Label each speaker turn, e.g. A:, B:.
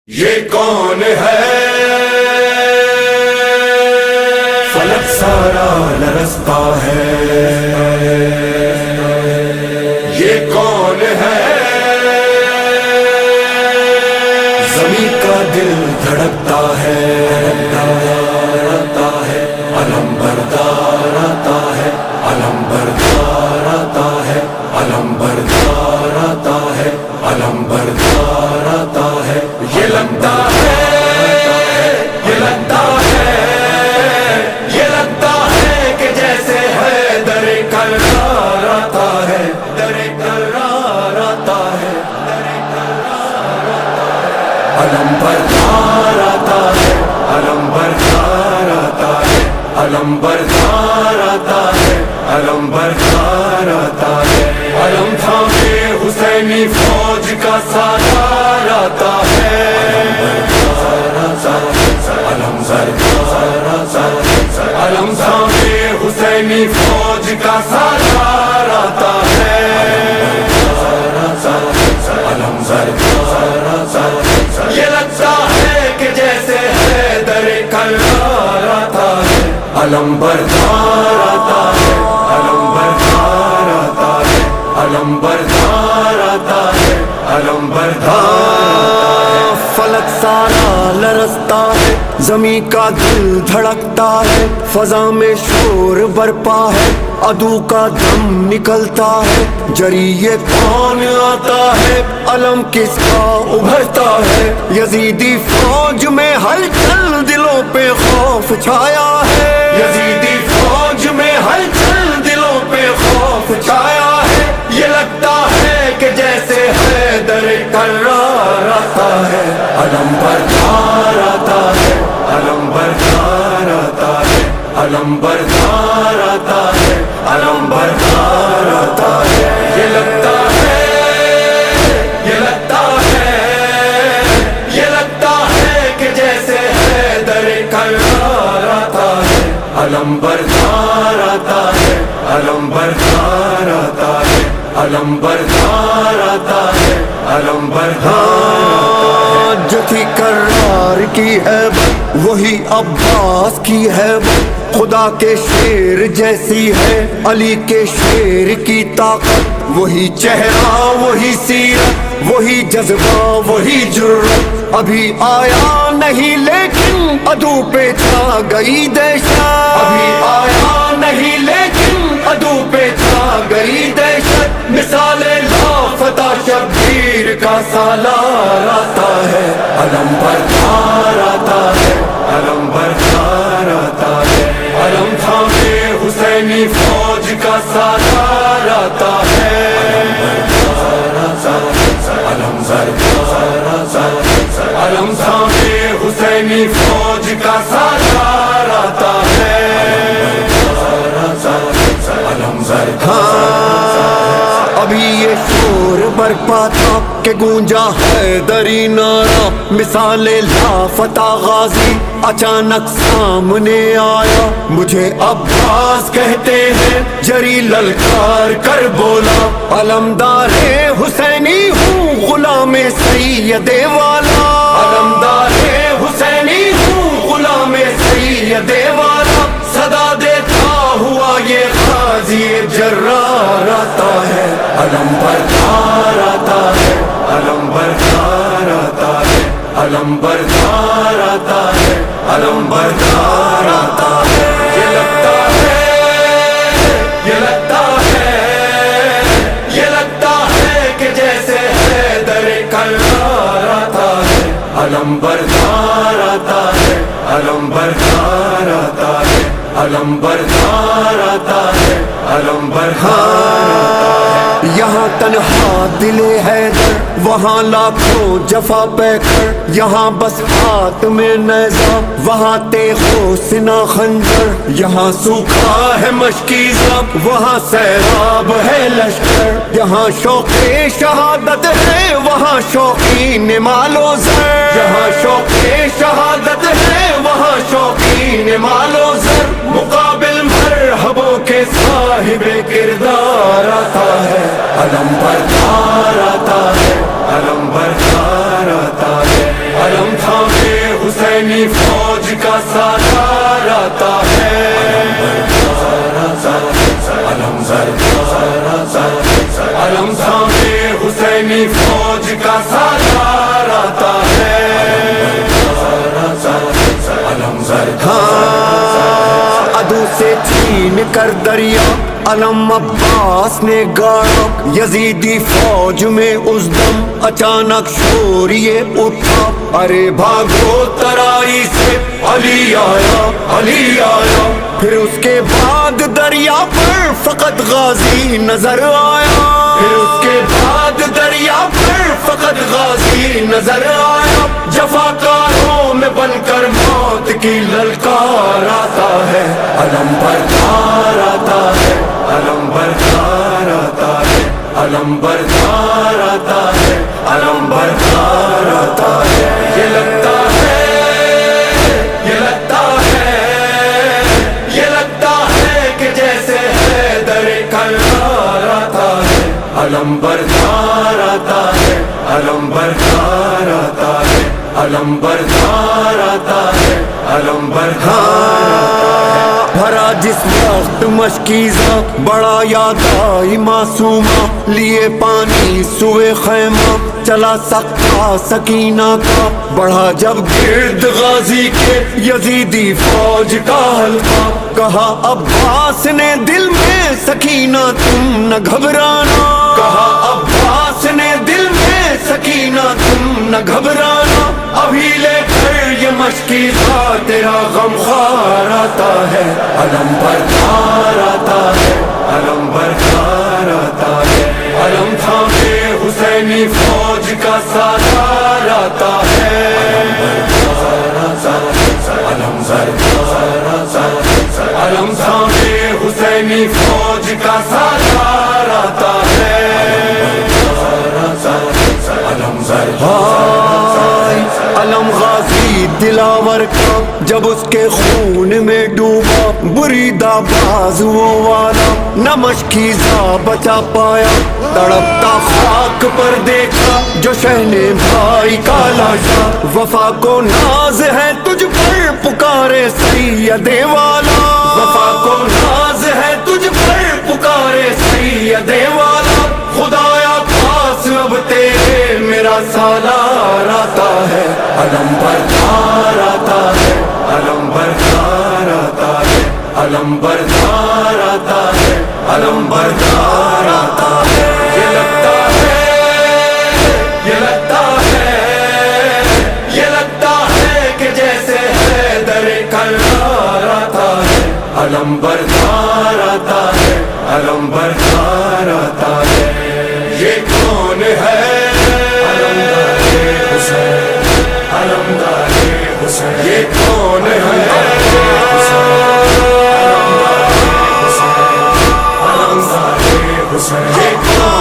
A: یہ کون ہے فلک سارا لرزتا ہے، یہ کون ہے زمین کا دل دھڑکتا ہے، علم بردار آتا ہے، علم بردار آتا ہے، علم بردار آتا ہے، علم بردار آتا ہے۔ یہ لگتا ہے، یہ لگتا ہے، یہ لگتا ہے کہ جیسے ہے در کرار آتا ہے، در کرار آتا ہے، در کرار آتا ہے۔ علم بردار آتا ہے، علم بردار آتا ہے، علم بردار آتا ہے، علم بردار آتا ہے۔ علم تھامے حسینی فوج کا سالار آتا ہے، علم بردار آتا ہے، علم تھامے حسینی فوج کا سالار آتا ہے، علم بردار آتا ہے۔ یہ لگتا ہے کہ جیسے ہے در کرار آتا ہے، علم بردار آتا ہے، علم بردار آتا ہے، علم بردار آتا ہے، علم بردار آتا ہے۔
B: فلک سارا لرزتا ہے، زمین کا دل دھڑکتا ہے، فضا میں شور برپا ہے، عدو کا دم نکلتا ہے۔ جری یہ کون آتا ہے، علم کس کا ابھرتا ہے، یزیدی فوج میں ہلچل دلوں پہ خوف چھایا ہے،
A: یزیدی فوج میں ہلچل دلوں پہ خوف چھایا ہے۔ یہ لگتا ہے کہ جیسے ہے در کرار آتا ہے، علم بردار آتا ہے، علم بردار آتا ہے، علم بردار آتا ہے، علم بردار آتا ہے۔ یہ لگتا ہے، یہ لگتا ہے، یہ لگتا ہے کہ جیسے ہے در کرار آتا ہے، علم بردار آتا ہے، علم بردار آتا ہے، علم بردار آتا ہے، علم بردار آتا ہے۔
B: جو تھی کرار کی ہے وہی عباس کی ہے، خدا کے شیر جیسی ہے علی کے شیر کی طاقت، وہی چہرہ وہی سیرت وہی جذبہ وہی جرت، ابھی آیا نہیں لیکن عدو پہ چھا گئی دہشت،
A: ابھی آیا نہیں لیکن عدو پہ چھا گئی دہشت۔ مثال لافتہ شبیر کا سالار آتا ہے، علم بردار آتا ہے، علم بردار آتا ہے۔ علم تھامے حسینی فوج کا سالار آتا ہے، علم بردار آتا ہے، علم تھامے حسینی فوج کا سالار آتا ہے، علم
B: ابھی یہ شور برپا تھا کہ گونجا حیدری نعرہ، مثال لافتہ غازی اچانک سامنے آیا، مجھے عباس کہتے ہیں جری للکار کر بولا، علمدار حسینی ہوں غلام سید والا،
A: علمدار حسینی ہوں غلام سید والا، صدا دیتا ہوا یہ غازی جرار آتا ہے، علم بردار آتا ہے، علم بردار آتا ہے، علم بردار آتا ہے، علم بردار آتا ہے۔ یہ لگتا ہے، یہ لگتا ہے، یہ لگتا ہے کہ جیسے ہے در کرار آتا ہے، علم بردار آتا ہے، علم بردار آتا ہے، علم بردار آتا ہے، علم بردار آتا ہے۔
B: یہاں تنہا دل حیدر وہاں لاکھوں جفا پیکر، یہاں بس ہاتھ میں نیزہ وہاں تیغ و سنا خنجر، یہاں سوکھا ہے مشکی زب وہاں سیراب ہے لشکر، یہاں شوق شہادت ہے وہاں شوقین مال و زر، یہاں شوق شہادت ہے وہاں شوقین مال و زر، مقابل مرحبوں کے صاحب کردار آتا ہے، علم بردار آتا ہے، علم بردار آتا ہے، علم تھامے حسینی فوج کا سالار آتا ہے، علم بردار آتا ہے، علم تھامے حسینی فوج کا سالار آتا ہے، علم عدو سے چھین کر دریا علم عباس نے گاڑا، یزیدی فوج میں اس دم اچانک شور یہ اٹھا، ارے بھاگو ترائی سے علی آیا، علی آیا، پھر اس کے بعد دریا پر فقط غازی نظر آیا، پھر اس کے بعد دریا پر فقط غازی نظر آیا، جفاکاروں میں بن کر موت کی للکار آتا ہے، علم بردار آتا ہے، علم بردار آتا ہے، علم بردار آتا ہے، علم بردار آتا ہے، یہ لگتا ہے، یہ لگتا ہے، یہ لگتا ہے کہ جیسے حیدر کرار آتا ہے، علم بردار آتا ہے، علم بردار آتا ہے، علم بردار آتا ہے، علم بردار آتا ہے، بھرا جس وقت مشکیزہ بڑا یاد آئی معصومہ، لیے پانی سوئے خیمہ چلا سکتا سکینہ کا، بڑھا جب گرد غازی کے یزیدی فوج کا حلقہ، کہا عباس نے دل میں سکینہ تم نہ گھبرانا، کہا عباس نے دل میں سکینہ تم نہ گھبرانا، ابھی لے کر یہ مشکیزہ تیرا غمخوار آتا ہے، علم بردار آتا ہے، علم بردار آتا ہے، علم تھامے حسینی فوج کا سالار آتا ہے، علم بردار آتا ہے، علم تھامے حسینی فوج کا سالار آتا ہے، علم علم غازی دلاور کا جب اس کے خون میں ڈوبا، بریدہ بازو والا نہ مشکیزہ بچا پایا، تڑپتا خاک پر دیکھا جو شہن بھائی کا لاشا، وفا کو ناز ہے تجھ پر پکارے سید والا، وفا کو ناز ہے تجھ پر پکارے سید والا، خدایا پاس اب تیرے میرا سالار آتا ہے، علم بردار آتا ہے، علم بردار آتا ہے، علم بردار آتا ہے، علم بردار آتا ہے، یہ لگتا ہے، یہ لگتا ہے، یہ لگتا ہے کہ جیسے حیدر کرار آتا ہے، علم بردار آتا ہے، علم بردار آتا ہے، یہ کون ہے علمدار حسین، علمدار حسین، یہ کون ہے علمدار حسین، علمدار حسین، یہ کون